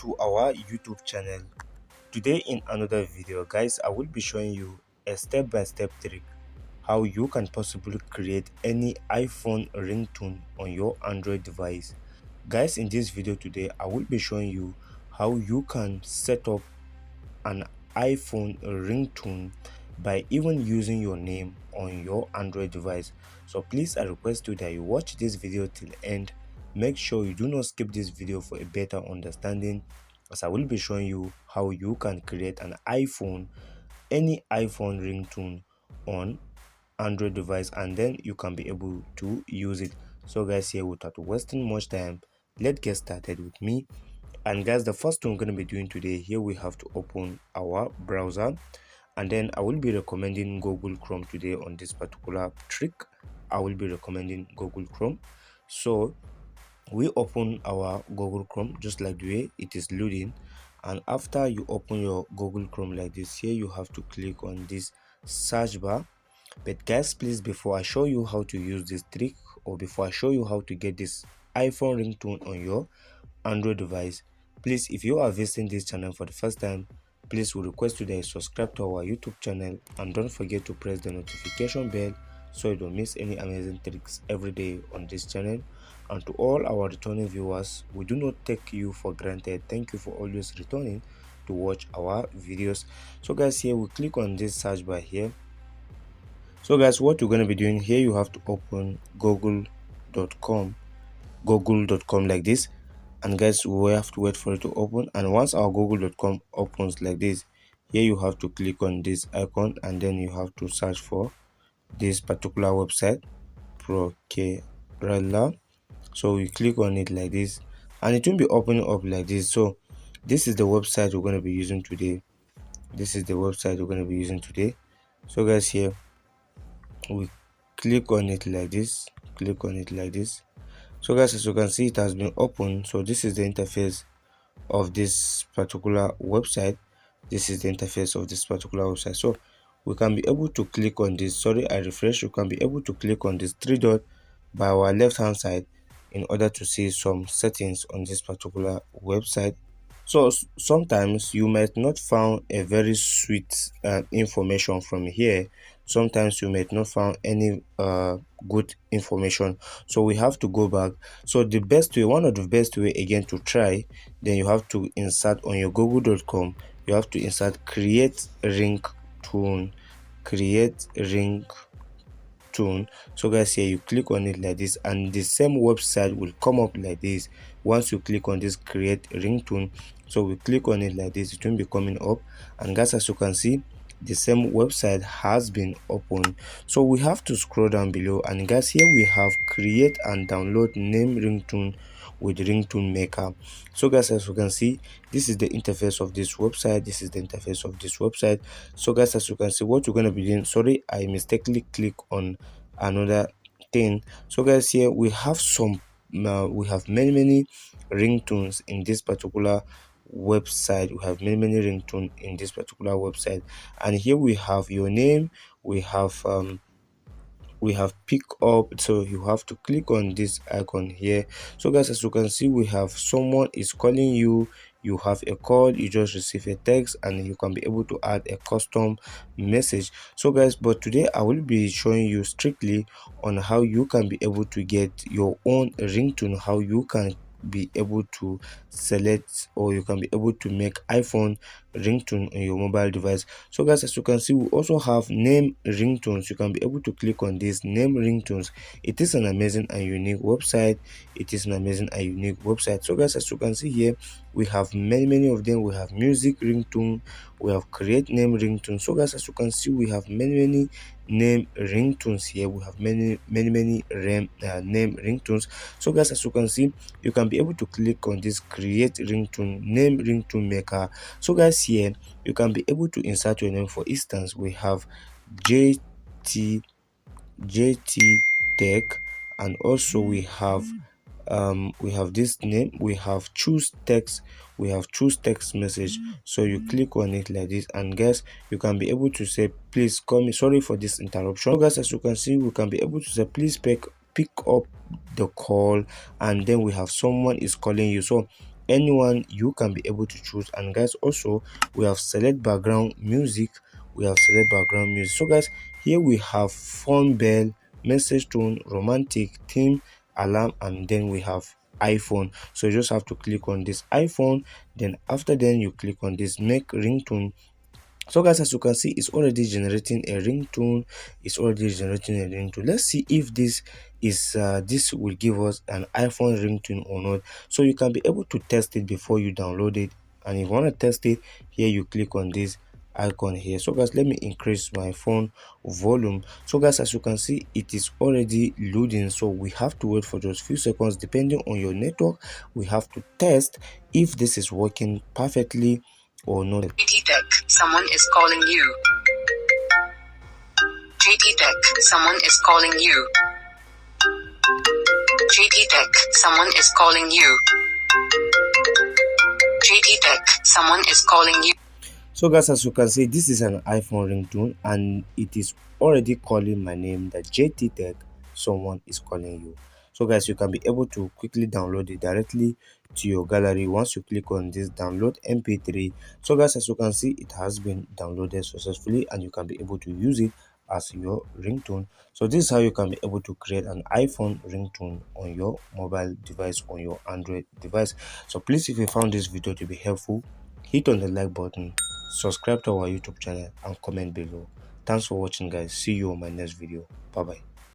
to our YouTube channel. Today in another video guys, I will be showing you a step-by-step trick how you can possibly create any iPhone ringtone on your Android device. Guys, in this video today I will be showing you how you can set up an iPhone ringtone by even using your name on your Android device. So please, I request you that you watch this video till end. Make sure you do not skip this video for a better understanding, as I will be showing you how you can create an any iPhone ringtone on Android device, and then you can be able to use it. So guys, here without wasting much time, let's get started with me. And guys, the first thing we're going to be doing today, here we have to open our browser, and then I will be recommending Google Chrome today on this particular trick. I will be recommending Google Chrome. So we open our Google Chrome just like the way it is loading, and after you open your Google Chrome like this, here you have to click on this search bar. But guys, please, before I show you how to use this trick, or before I show you how to get this iPhone ringtone on your Android device, please, if you are visiting this channel for the first time, please, we request you that you subscribe to our YouTube channel and don't forget to press the notification bell so you don't miss any amazing tricks every day on this channel. And to all our returning viewers, we do not take you for granted. Thank you for always returning to watch our videos. So guys, here we click on this search bar here. So guys, what you're going to be doing here, you have to open google.com like this, and guys, we have to wait for it to open. And once our google.com opens like this, here you have to click on this icon, and then you have to search for this particular website, Procurella. So we click on it like this, and it will be opening up like this. So this is the website we're going to be using today. So guys, here we click on it like this. So guys, as you can see, it has been opened. So this is the interface of this particular website. So we can be able to click on this. Sorry, I refresh. You can be able to click on this three dot by our left hand side in order to see some settings on this particular website. So sometimes you might not find a very sweet information from here. Sometimes you might not find any good information, so we have to go back. So the best way, one of the best way again to try, then you have to insert on your google.com, you have to insert create ringtone. So guys, here you click on it like this, and the same website will come up like this. Once you click on this create ringtone, so we click on it like this, it will be coming up. And guys, as you can see, the same website has been opened. So we have to scroll down below, and guys, here we have create and download name ringtone with ringtone maker. So guys, as you can see, this is the interface of this website. So guys, as you can see, what you're going to be doing, sorry, I mistakenly click on another thing. So guys, here we have many ringtones in this particular website. And here we have your name, we have pick up. So you have to click on this icon here. So guys, as you can see, we have someone is calling you, you have a call, you just receive a text, and you can be able to add a custom message. So guys, but today I will be showing you strictly on how you can be able to get your own ringtone, how you can be able to select, or you can be able to make iPhone ringtone on your mobile device. So guys, as you can see, we also have name ringtones. You can be able to click on this name ringtones. It is an amazing and unique website. So guys, as you can see here, we have many of them. We have music ringtone, we have create name ringtone. So guys, as you can see, we have many name ringtones here. We have many name ringtones. So guys, as you can see, you can be able to click on this create ringtone name ringtone maker. So guys, here you can be able to insert your name. For instance, we have JT Tech, and also we have this name, we have choose text message. So you click on it like this, and guys, you can be able to say, please call me. Sorry for this interruption. So guys, as you can see, we can be able to say, please pick up the call, and then we have someone is calling you. So anyone you can be able to choose. And guys, also we have select background music, so guys, here we have phone bell, message tone, romantic, theme, alarm, and then we have iPhone. So you just have to click on this iPhone, then after then you click on this make ringtone. So guys, as you can see, it's already generating a ringtone. Let's see if this is this will give us an iPhone ringtone or not. So you can be able to test it before you download it. And if you want to test it, here you click on this icon here. So guys, let me increase my phone volume. So guys, as you can see, it is already loading, so we have to wait for just few seconds. Depending on your network, we have to test if this is working perfectly or not. JT Tech, someone is calling you. JT Tech, someone is calling you. JT Tech, someone is calling you. JT Tech, someone is calling you. So guys, as you can see, this is an iPhone ringtone and it is already calling my name, that JT Tech, someone is calling you. So guys, you can be able to quickly download it directly to your gallery once you click on this download mp3. So guys, as you can see, it has been downloaded successfully and you can be able to use it as your ringtone. So this is how you can be able to create an iPhone ringtone on your mobile device, on your Android device. So please, if you found this video to be helpful, hit on the like button, subscribe to our YouTube channel, and comment below. Thanks for watching guys. See you on my next video. Bye bye.